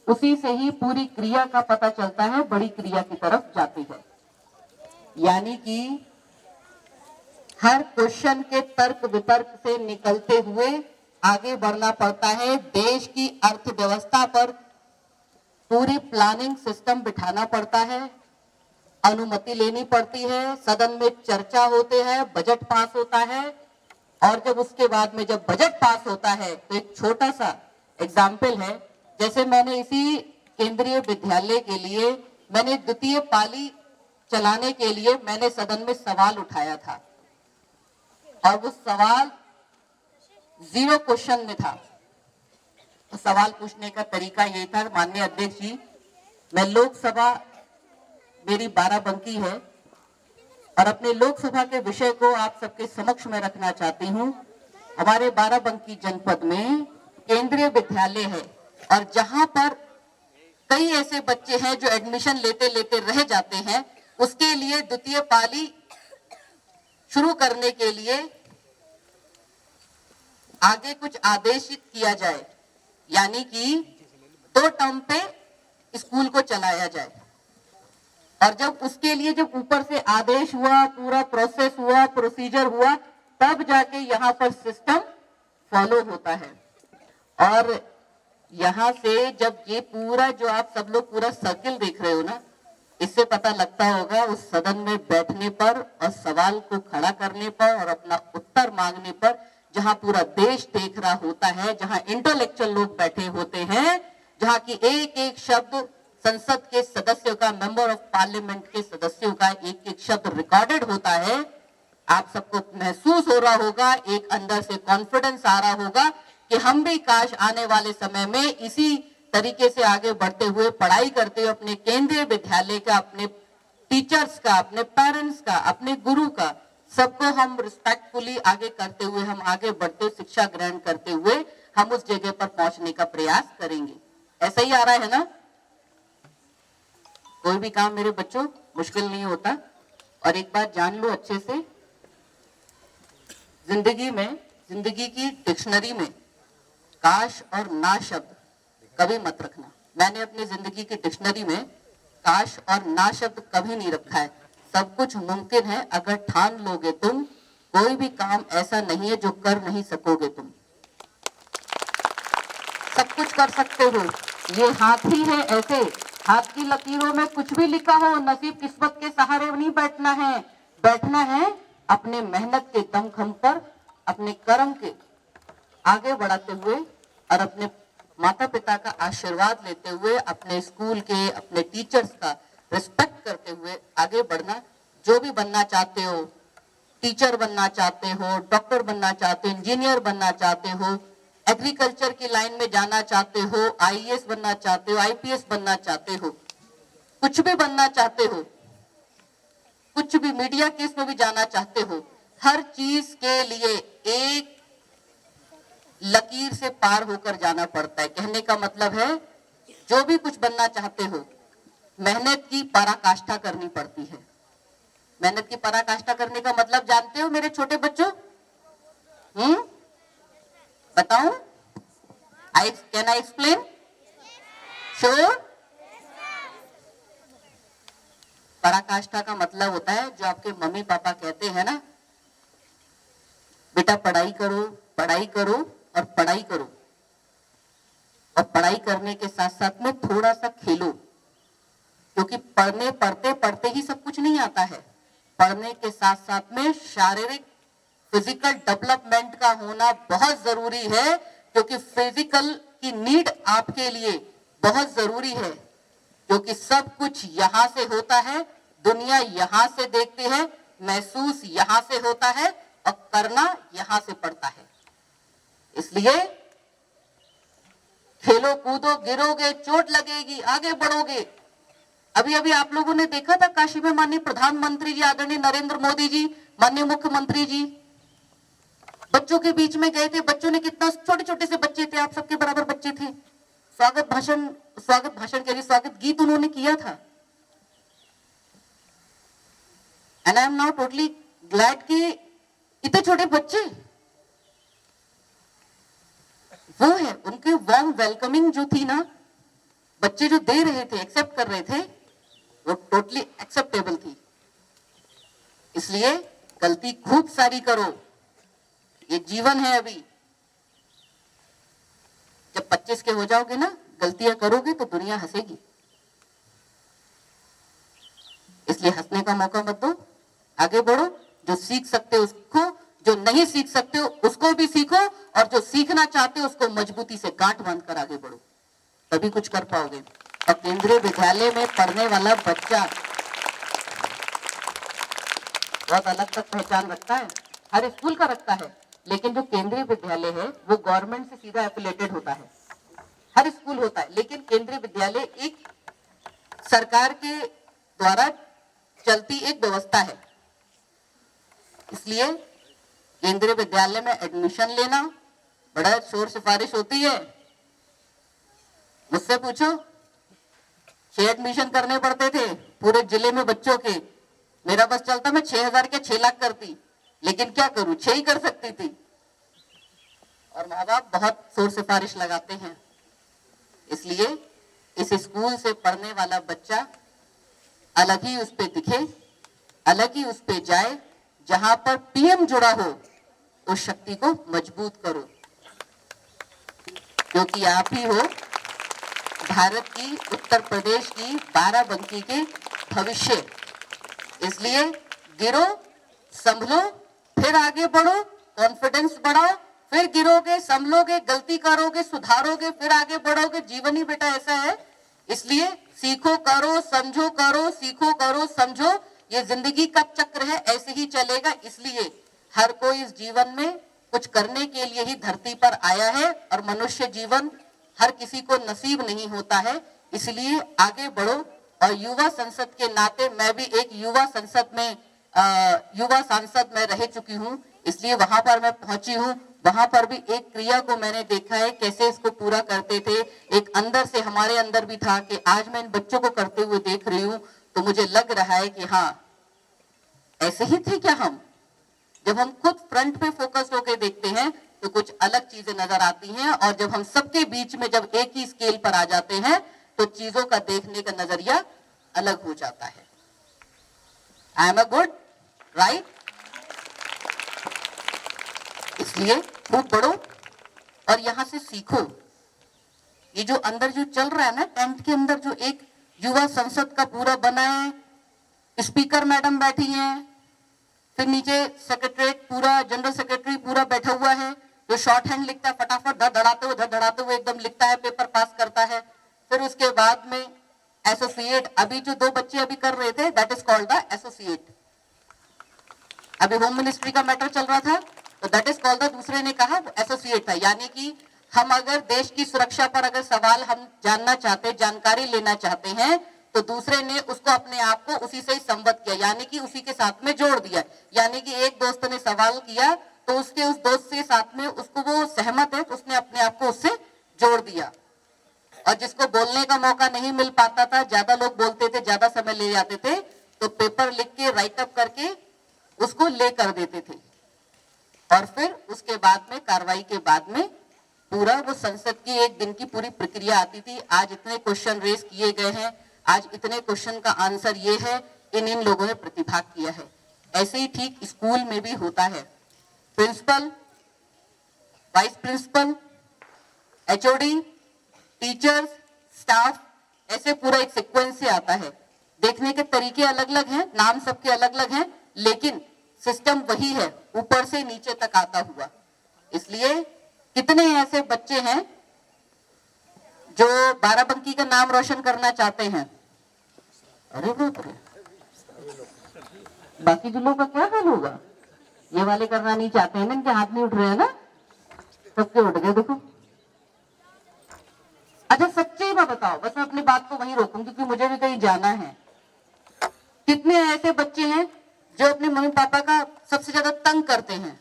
उसी से ही पूरी क्रिया का पता चलता है, बड़ी क्रिया की तरफ जाती है। यानी कि हर क्वेश्चन के तर्क वितर्क से निकलते हुए आगे बढ़ना पड़ता है। देश की अर्थव्यवस्था पर पूरी प्लानिंग सिस्टम बिठाना पड़ता है, अनुमति लेनी पड़ती है, सदन में चर्चा होते हैं, बजट पास होता है। और जब उसके बाद में जब बजट पास होता है तो एक छोटा सा एग्जाम्पल है, जैसे मैंने इसी केंद्रीय विद्यालय के लिए मैंने द्वितीय पाली चलाने के लिए मैंने सदन में सवाल उठाया था और वो सवाल 0 क्वेश्चन में था। तो सवाल पूछने का तरीका ये था, माननीय अध्यक्ष जी, मैं लोकसभा मेरी बाराबंकी है और अपने लोकसभा के विषय को आप सबके समक्ष में रखना चाहती हूँ। हमारे बाराबंकी जनपद में केंद्रीय विद्यालय है और जहां पर कई ऐसे बच्चे हैं जो एडमिशन लेते लेते रह जाते हैं, उसके लिए द्वितीय पाली शुरू करने के लिए आगे कुछ आदेशित किया जाए, यानी कि 2 टर्म पे स्कूल को चलाया जाए। और जब उसके लिए जब ऊपर से आदेश हुआ, पूरा प्रोसेस हुआ, प्रोसीजर हुआ, तब जाके यहाँ पर सिस्टम फॉलो होता है। और यहाँ से जब ये पूरा जो आप सब लोग पूरा सर्किल देख रहे हो ना, इससे पता लगता होगा उस सदन में बैठने पर और सवाल को खड़ा करने पर और अपना उत्तर मांगने पर, जहाँ पूरा देश देख रहा होता है, जहाँ इंटेलेक्चुअल लोग बैठे होते हैं, जहाँ की एक एक शब्द संसद के सदस्यों का, मेंबर ऑफ पार्लियामेंट के सदस्यों का एक एक शब्द रिकॉर्डेड होता है, आप सबको महसूस हो रहा होगा, एक अंदर से कॉन्फिडेंस आ रहा होगा कि हम भी काश आने वाले समय में इसी तरीके से आगे बढ़ते हुए, पढ़ाई करते हुए अपने केंद्रीय विद्यालय का, अपने टीचर्स का, अपने पेरेंट्स का, अपने गुरु का, सबको हम रिस्पेक्टफुली आगे करते हुए, हम आगे बढ़ते शिक्षा ग्रहण करते हुए हम उस जगह पर पहुंचने का प्रयास करेंगे। ऐसा ही आ रहा है ना? कोई भी काम मेरे बच्चों मुश्किल नहीं होता। और एक बात जान लो अच्छे से, जिंदगी में, जिंदगी की डिक्शनरी में काश और ना शब्द कभी मत रखना। मैंने अपनी जिंदगी की डिक्शनरी में काश और ना शब्द कभी नहीं रखा है। सब कुछ मुमकिन है अगर ठान लोगे तुम, कोई भी काम ऐसा नहीं है जो कर नहीं सकोगे तुम। सब कुछ कर सकते हो। ये हाथ ही है ऐसे, हाथ की लकीरों में कुछ भी लिखा हो, नसीब किस्मत के सहारे नहीं बैठना है, बैठना है अपने मेहनत के दमखम पर, अपने कर्म के आगे बढ़ाते हुए और अपने माता पिता का आशीर्वाद लेते हुए, अपने स्कूल के, अपने टीचर्स का रिस्पेक्ट करते हुए आगे बढ़ना। जो भी बनना चाहते हो, टीचर बनना चाहते हो, डॉक्टर बनना चाहते हो, इंजीनियर बनना चाहते हो, एग्रीकल्चर की लाइन में जाना चाहते हो, आईएएस बनना चाहते हो, आईपीएस बनना चाहते हो, कुछ भी बनना चाहते हो, कुछ भी मीडिया केस में भी जाना चाहते हो, हर चीज के लिए एक लकीर से पार होकर जाना पड़ता है। कहने का मतलब है जो भी कुछ बनना चाहते हो, मेहनत की पराकाष्ठा करनी पड़ती है। मेहनत की पराकाष्ठा करने का मतलब जानते हो मेरे छोटे बच्चों? बताऊं? Can I explain? श्योर? पराकाष्ठा का मतलब होता है जो आपके मम्मी पापा कहते हैं ना, बेटा पढ़ाई करो, पढ़ाई करो और पढ़ाई करो, और पढ़ाई करने के साथ साथ में थोड़ा सा खेलो, क्योंकि पढ़ते पढ़ते ही सब कुछ नहीं आता है। पढ़ने के साथ साथ में शारीरिक फिजिकल डेवलपमेंट का होना बहुत जरूरी है, क्योंकि फिजिकल की नीड आपके लिए बहुत जरूरी है, क्योंकि सब कुछ यहाँ से होता है, दुनिया यहाँ से देखती है, महसूस यहाँ से होता है और करना यहाँ से पड़ता है। इसलिए खेलो कूदो, गिरोगे चोट लगेगी, आगे बढ़ोगे। अभी अभी आप लोगों ने देखा था काशी में माननीय प्रधानमंत्री जी आदरणीय नरेंद्र मोदी जी, माननीय मुख्यमंत्री जी बच्चों के बीच में गए थे। बच्चों ने कितना, छोटे छोटे से बच्चे थे, आप सबके बराबर बच्चे थे, स्वागत भाषण के लिए स्वागत गीत उन्होंने किया था। And I am now totally glad कि इतने छोटे बच्चे वो है, उनके वार्म वेलकमिंग जो थी ना, बच्चे जो दे रहे थे, एक्सेप्ट कर रहे थे, वो टोटली एक्सेप्टेबल थी। इसलिए गलती खूब सारी करो, ये जीवन है। अभी जब 25 के हो जाओगे ना, गलतियां करोगे तो दुनिया हंसेगी, इसलिए हंसने का मौका मत दो, आगे बढ़ो। जो सीख सकते हो उसको, जो नहीं सीख सकते हो उसको भी सीखो, और जो सीखना चाहते हो उसको मजबूती से गांठ बांधकर आगे बढ़ो, तभी कुछ कर पाओगे। और केंद्रीय विद्यालय में पढ़ने वाला बच्चा बहुत अलग तक पहचान रखता है। हर स्कूल का रखता है, लेकिन जो केंद्रीय विद्यालय है वो गवर्नमेंट से सीधा एफिलेटेड होता है। हर स्कूल होता है, लेकिन केंद्रीय विद्यालय एक सरकार के द्वारा चलती एक व्यवस्था है। इसलिए केंद्रीय विद्यालय में एडमिशन लेना बड़ा शोर सिफारिश होती है। मुझसे पूछो, 6 एडमिशन करने पड़ते थे पूरे जिले में बच्चों के। मेरा बस चलता, मैं 6,000 के 6 लाख करती, लेकिन क्या करूं, 6 ही कर सकती थी। और माँ बाप बहुत शोर सिफारिश लगाते हैं। इसलिए इस स्कूल से पढ़ने वाला बच्चा अलग ही उस पे दिखे, अलग ही उस पे जाए। जहां पर पीएम जुड़ा हो उस शक्ति को मजबूत करो, क्योंकि आप ही हो भारत की, उत्तर प्रदेश की बाराबंकी के भविष्य। इसलिए गिरो, संभलो, फिर आगे बढ़ो, कॉन्फिडेंस बढ़ाओ, फिर गिरोगे, संभलोगे, गलती करोगे, सुधारोगे, फिर आगे बढ़ोगे। जीवन ही बेटा ऐसा है। इसलिए सीखो, करो, समझो, करो, सीखो, करो, समझो। ये जिंदगी का चक्र है, ऐसे ही चलेगा। इसलिए हर कोई इस जीवन में कुछ करने के लिए ही धरती पर आया है, और मनुष्य जीवन हर किसी को नसीब नहीं होता है। इसलिए आगे बढ़ो। और युवा संसद के नाते मैं भी एक युवा संसद में युवा सांसद में रह चुकी हूँ, इसलिए वहां पर मैं पहुंची हूँ। वहां पर भी एक क्रिया को मैंने देखा है, कैसे इसको पूरा करते थे। एक अंदर से हमारे अंदर भी था कि आज मैं इन बच्चों को करते हुए देख रही हूँ, तो मुझे लग रहा है कि हाँ, ऐसे ही थे क्या हम। जब हम खुद फ्रंट पे फोकस होकर देखते हैं तो कुछ अलग चीजें नजर आती हैं, और जब हम सबके बीच में जब एक ही स्केल पर आ जाते हैं तो चीजों का देखने का नजरिया अलग हो जाता है। I am a good right. इसलिए खूब बढ़ो और यहां से सीखो। ये जो अंदर जो चल रहा है ना, टेंट के अंदर जो एक युवा संसद का पूरा बना है, स्पीकर मैडम बैठी हैं, फिर नीचे सेक्रेटरीट पूरा, जनरल सेक्रेटरी पूरा बैठा हुआ है, जो शॉर्ट हैंड लिखता है, फटाफट धड़ाते हुए एकदम लिखता है, पेपर पास करता है। फिर उसके बाद में एसोसिएट, अभी जो 2 बच्चे अभी कर रहे थे, that is called the associate. अभी होम मिनिस्ट्री का मैटर चल रहा था, तो दैट इज कॉल्ड द, दूसरे ने कहा एसोसिएट था। यानी कि हम अगर देश की सुरक्षा पर अगर सवाल हम जानना चाहते, जानकारी लेना चाहते हैं, तो दूसरे ने उसको अपने आप को उसी से ही संबद्ध किया, यानी कि उसी के साथ में जोड़ दिया। यानी कि एक दोस्त ने सवाल किया तो उसके उस दोस्त के साथ में उसको वो सहमत है, तो उसने अपने आप को उससे जोड़ दिया। और जिसको बोलने का मौका नहीं मिल पाता था, ज्यादा लोग बोलते थे, ज्यादा समय ले जाते थे, तो पेपर लिख के राइटअप करके उसको ले कर देते थे। और फिर उसके बाद में कार्रवाई के बाद में पूरा वो संसद की एक दिन की पूरी प्रक्रिया आती थी। आज इतने क्वेश्चन रेस किए गए हैं, आज इतने क्वेश्चन का आंसर ये है, इन लोगों ने प्रतिभाग किया है। ऐसे ही ठीक स्कूल में भी होता है। Principal, vice principal, HOD, teachers, staff, ऐसे पूरा एक सीक्वेंस से आता है। देखने के तरीके अलग अलग हैं, नाम सबके अलग अलग हैं, लेकिन सिस्टम वही है, ऊपर से नीचे तक आता हुआ। इसलिए कितने ऐसे बच्चे हैं जो बाराबंकी का नाम रोशन करना चाहते हैं। अरे बाप रे, बाकी जो लोगों का क्या हाल होगा। ये वाले करना नहीं चाहते हैं ना, इनके हाथ नहीं उठ रहे हैं ना, सबके उठ गए देखो। अच्छा सच्चे में बताओ, बस मैं अपनी बात को वहीं रोकूं क्योंकि मुझे भी कहीं जाना है। कितने ऐसे बच्चे हैं जो अपने मम्मी पापा का सबसे ज्यादा तंग करते हैं।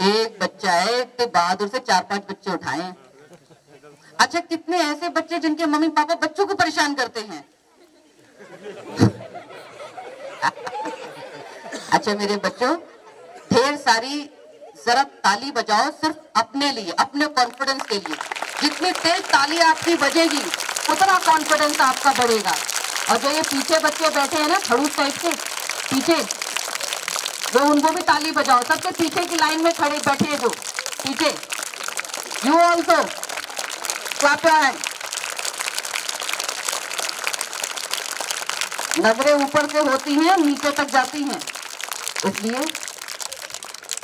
एक बच्चा है, इतने बहादुर से 4-5 बच्चे उठाए। अच्छा कितने ऐसे बच्चे जिनके मम्मी पापा बच्चों को परेशान करते हैं। अच्छा मेरे बच्चों, ढेर सारी जरा ताली बजाओ सिर्फ अपने लिए, अपने कॉन्फिडेंस के लिए। जितनी तेज ताली आपकी बजेगी उतना कॉन्फिडेंस आपका बढ़ेगा। और जो ये पीछे बच्चे बैठे हैं ना खड़ूस टाइप के पीछे, जो उनको भी ताली बजाओ। सबसे पीछे की लाइन में खड़े बैठे हैं जो पीछे, you also clap your hand. नजरें ऊपर से होती हैं, नीचे तक जाती हैं। इसलिए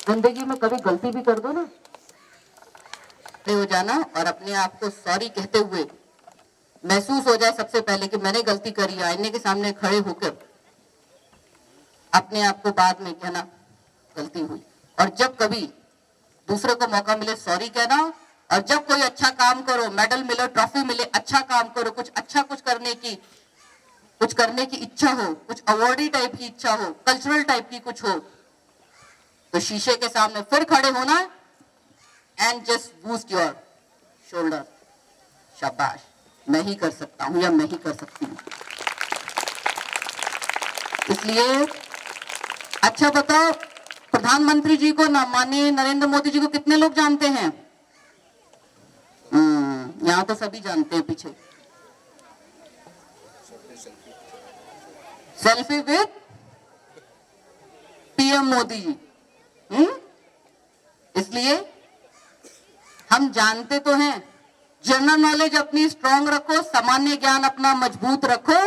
जिंदगी में कभी गलती भी कर दो ना, हो जाना और अपने आप को सॉरी कहते हुए महसूस हो जाए सबसे पहले कि मैंने गलती करी, आईने के सामने खड़े होकर अपने आप को बाद में कहना गलती हुई, और जब कभी दूसरे को मौका मिले सॉरी कहना, और जब कोई अच्छा काम करो, मेडल मिले, ट्रॉफी मिले, अच्छा काम करो, कुछ करने की इच्छा हो, कुछ अवार्डी टाइप की इच्छा हो, कल्चरल टाइप की कुछ हो, तो शीशे के सामने फिर खड़े होना and just boost your shoulder, शाबाश, मैं ही कर सकता हूं या मैं ही कर सकती हूं। इसलिए अच्छा बताओ, प्रधानमंत्री जी को ना, माननीय नरेंद्र मोदी जी को कितने लोग जानते हैं? यहां तो सभी जानते हैं। पीछे selfie with PM Modi ji. इसलिए हम जानते तो हैं, जनरल नॉलेज अपनी स्ट्रांग रखो, सामान्य ज्ञान अपना मजबूत रखो,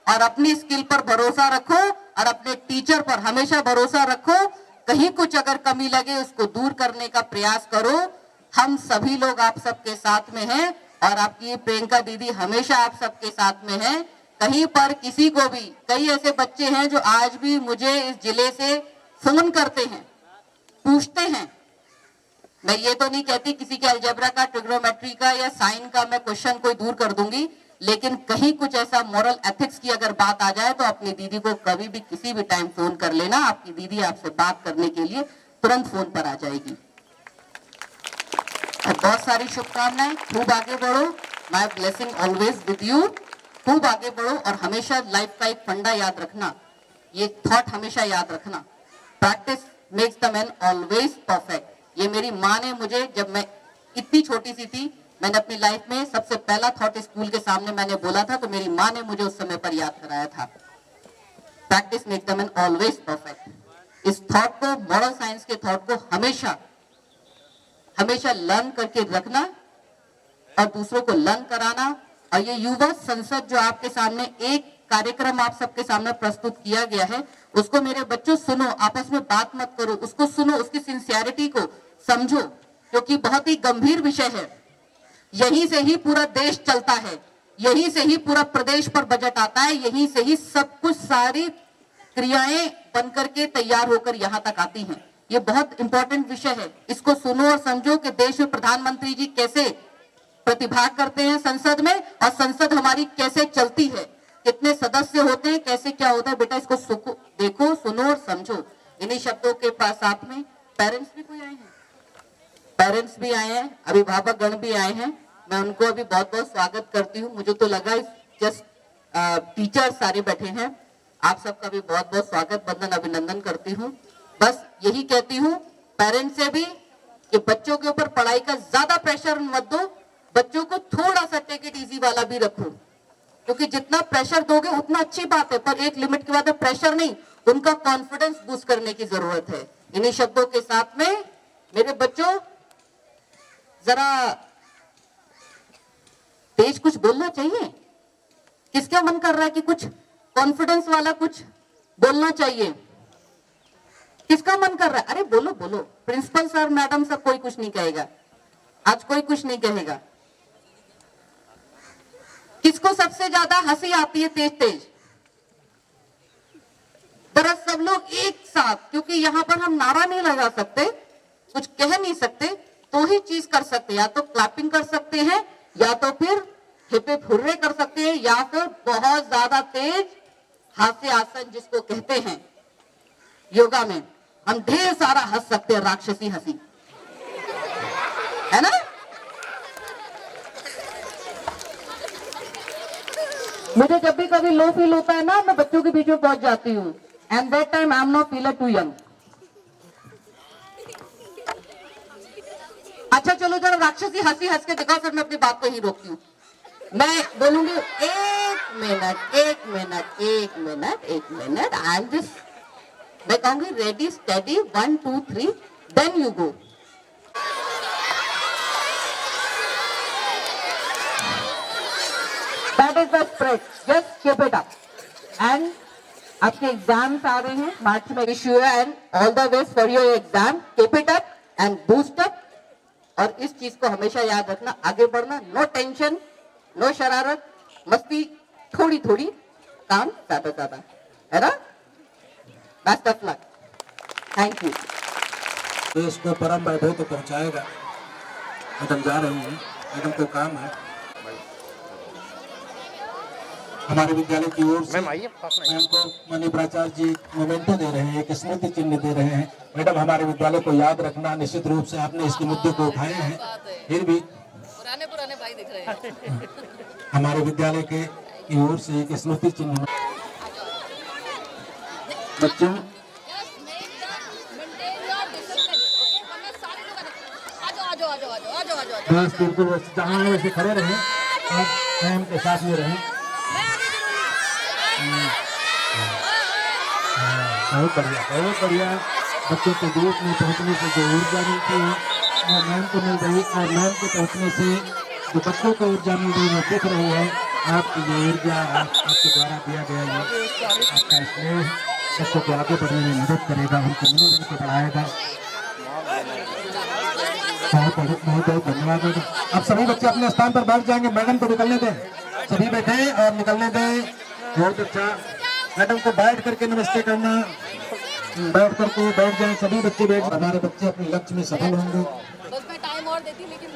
और अपनी स्किल पर भरोसा रखो, और अपने टीचर पर हमेशा भरोसा रखो। कहीं कुछ अगर कमी लगे उसको दूर करने का प्रयास करो। हम सभी लोग आप सबके साथ में हैं, और आपकी प्रियंका दीदी हमेशा आप सबके साथ में है। कहीं पर किसी को भी, कई ऐसे बच्चे हैं जो आज भी मुझे इस जिले से फोन करते हैं, पूछते हैं। मैं ये तो नहीं कहती किसी के अलजेब्रा का, ट्रिग्नोमेट्री का या साइन का मैं क्वेश्चन कोई दूर कर दूंगी, लेकिन कहीं कुछ ऐसा मॉरल एथिक्स की अगर बात आ जाए तो अपनी दीदी को कभी भी किसी भी टाइम फोन कर लेना। आपकी दीदी आपसे बात करने के लिए तुरंत फोन पर आ जाएगी। और बहुत सारी शुभकामनाएं, खूब आगे बढ़ो, my blessing always with you. खूब आगे बढ़ो, और हमेशा लाइफ का एक फंडा याद रखना, ये थॉट हमेशा याद रखना, practice makes the man always perfect. ये मेरी माँ ने मुझे, जब मैं इतनी छोटी सी थी, मैंने अपनी लाइफ में सबसे पहला थॉट स्कूल के सामने मैंने बोला था, तो मेरी माँ ने मुझे उस समय पर याद कराया था, practice makes the man always perfect. इस थॉट को, मॉरल साइंस के थॉट को हमेशा लर्न करके रखना और दूसरों को लर्न कराना। और ये युवा संसद जो आपके सामने एक कार्यक्रम आप सबके सामने प्रस्तुत किया गया है, उसको मेरे बच्चों सुनो, आपस में बात मत करो, उसको सुनो, उसकी सिंसियरिटी को समझो, क्योंकि बहुत ही गंभीर विषय है। यहीं से ही पूरा देश चलता है, यहीं से ही पूरा प्रदेश पर बजट आता है, यहीं से ही सब कुछ, सारी क्रियाएं बन करके तैयार होकर यहाँ तक आती हैं। ये बहुत इंपॉर्टेंट विषय है, इसको सुनो और समझो कि देश में प्रधानमंत्री जी कैसे प्रतिभाग करते हैं संसद में, और संसद हमारी कैसे चलती है, कितने सदस्य होते हैं, कैसे क्या होता है। बेटा इसको देखो, सुनो और समझो। इन्हीं शब्दों के पास साथ में पेरेंट्स भी कोई आए हैं, पेरेंट्स भी आए हैं, अभिभावक गण भी आए हैं। मैं उनको अभी बहुत बहुत स्वागत करती हूँ। मुझे तो लगा जस्ट टीचर सारे बैठे हैं, आप सबका भी बहुत बहुत स्वागत, वंदन, अभिनंदन करती हूँ। बस यही कहती हूँ पेरेंट्स से भी कि बच्चों के ऊपर पढ़ाई का ज्यादा प्रेशर मत दो, बच्चों को थोड़ा सा टेक इट इजी वाला भी रखो, क्योंकि जितना प्रेशर दोगे उतना अच्छी बात है, पर एक लिमिट के बाद प्रेशर नहीं, उनका कॉन्फिडेंस बूस्ट करने की जरूरत है। इन्हीं शब्दों के साथ में मेरे बच्चों, जरा तेज कुछ बोलना चाहिए। किसका मन कर रहा है कि कुछ कॉन्फिडेंस वाला कुछ बोलना चाहिए? किसका मन कर रहा है? अरे बोलो बोलो, प्रिंसिपल सर, मैडम सब, कोई कुछ नहीं कहेगा आज, कोई कुछ नहीं कहेगा। किसको सबसे ज्यादा हंसी आती है तेज तेज? दरअसल सब लोग एक साथ, क्योंकि यहाँ पर हम नारा नहीं लगा सकते, कुछ कह नहीं सकते, तो ही चीज कर सकते, या तो क्लैपिंग कर सकते हैं, या तो फिर हिप हिप हुर्रे कर सकते हैं, या फिर बहुत ज्यादा तेज हास्य आसन जिसको कहते हैं योगा में, हम ढेर सारा हंस सकते हैं, राक्षसी हंसी, है ना? मुझे जब भी कभी लो फील होता है ना, मैं बच्चों के बीच में पहुंच जाती हूँ, and that time I am not feel too young. अच्छा चलो जरा राक्षसी हंसी हंस के दिखाओ, फिर मैं अपनी बात को ही रोकती हूँ। मैं बोलूंगी 1 minute 1 minute 1 minute 1 minute, I am just, मैं कहूंगी ready steady 1 2 3, then you go. That is the spread. Just keep it up. And आपके एग्जाम्स आ रहे हैं मार्च में, wish you and all the best for your exam. Keep it up and boost up. और इस चीज को हमेशा याद रखना, आगे बढ़ना, नो टेंशन, नो शरारत, मस्ती थोड़ी थोड़ी, काम ज्यादा ज्यादा, है ना? Best of luck, thank you. देश को परम वैभव तो पहुंचाएगा। मैडम जा रही हैं, मैडम को काम है। हमारे विद्यालय की ओर से मैम को माननीय प्राचार्य जी मोमेंटो दे रहे हैं, एक स्मृति चिन्ह दे रहे हैं। मैडम हमारे विद्यालय को याद रखना, निश्चित रूप से आपने इसके मुद्दे को उठाए हैं, फिर भी पुराने भाई दिख रहे हैं। हमारे विद्यालय के की ओर से एक स्मृति चिन्ह। बच्चों बस बिल्कुल जहाँ वैसे खड़े रहें और मैम के साथ में रहें। बहुत बढ़िया, बहुत बढ़िया। बच्चों को देश में पहुँचने से जो ऊर्जा मिलती है वो मैम को मिल रही, और मैम को पहुँचने से जो बच्चों को ऊर्जा मिल रही है वो दिख रही है। आपकी ये ऊर्जा आपके द्वारा दिया गया ये आपका स्नेह बच्चों को आगे बढ़ने में मदद करेगा, उनके मनोबल को बढ़ाएगा। बहुत बहुत धन्यवाद। अब सभी बच्चे अपने स्थान पर बैठ जाएंगे, मैडम को निकलने दें, सभी बैठे और निकलने दें। बहुत अच्छा, मैडम को बैठ करके नमस्ते करना, बैठ करके बैठ जाएं, सभी बच्चे बैठ। हमारे बच्चे अपने लक्ष्य में सफल होंगे। बस मैं टाइम और देती, लेकिन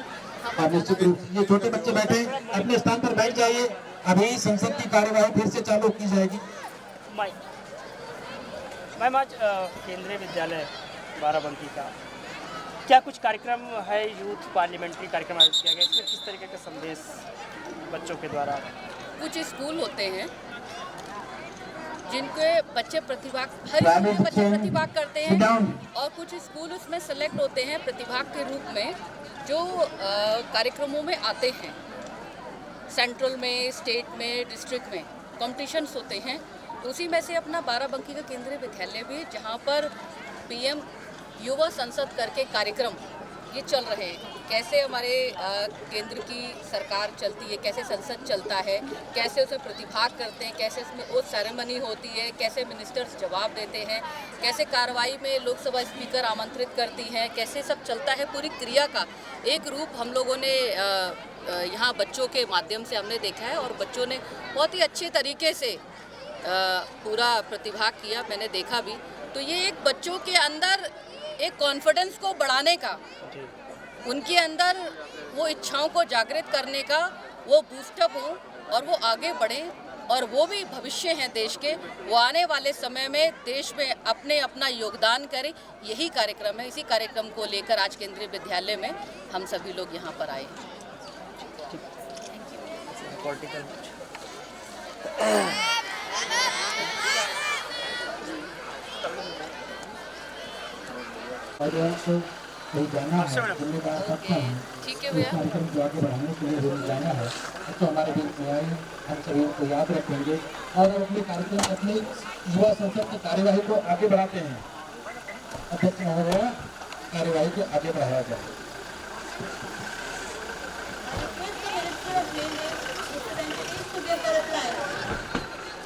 निश्चित रूप से ये छोटे बच्चे बैठे अपने स्थान पर बैठ जाइए। अभी संसद की कार्यवाही फिर से चालू की जाएगी। मैम आज केंद्रीय विद्यालय बाराबंकी का क्या कुछ कार्यक्रम है, यूथ पार्लियामेंट्री कार्यक्रम आयोजित किया गया, इसमें किस तरीके का संदेश बच्चों के द्वारा? कुछ स्कूल होते हैं जिनके बच्चे प्रतिभाग, हर स्कूल में बच्चे प्रतिभाग करते हैं, और कुछ स्कूल उसमें सेलेक्ट होते हैं प्रतिभाग के रूप में, जो कार्यक्रमों में आते हैं। सेंट्रल में, स्टेट में, डिस्ट्रिक्ट में कॉम्पिटिशन्स होते हैं। उसी में से अपना बाराबंकी का केंद्रीय विद्यालय भी, जहाँ पर पीएम युवा संसद करके कार्यक्रम ये चल रहे हैं। कैसे हमारे केंद्र की सरकार चलती है, कैसे संसद चलता है, कैसे उसमें प्रतिभाग करते हैं, कैसे उसमें ओथ सेरेमनी होती है, कैसे मिनिस्टर्स जवाब देते हैं, कैसे कार्रवाई में लोकसभा स्पीकर आमंत्रित करती हैं, कैसे सब चलता है, पूरी क्रिया का एक रूप हम लोगों ने यहाँ बच्चों के माध्यम से हमने देखा है, और बच्चों ने बहुत ही अच्छे तरीके से पूरा प्रतिभाग किया, मैंने देखा भी। तो ये एक बच्चों के अंदर एक कॉन्फिडेंस को बढ़ाने का, उनके अंदर वो इच्छाओं को जागृत करने का, वो बूस्टअप हो और वो आगे बढ़ें, और वो भी भविष्य हैं देश के, वो आने वाले समय में देश में अपना योगदान करें। यही कार्यक्रम है। इसी कार्यक्रम को लेकर आज केंद्रीय विद्यालय में हम सभी लोग यहाँ पर आए हैं। कहीं जाना है, जिम्मेदार सबका है, इस कार्यक्रम को आगे बढ़ाने के लिए हमें जाना है, तो हमारे बीच में आए, हम सभी को याद रखेंगे और अपने कार्यक्रम, अपनी युवा संसद की कार्यवाही को आगे बढ़ाते हैं। अध्यक्ष महोदय, कार्यवाही को आगे बढ़ाया जाए।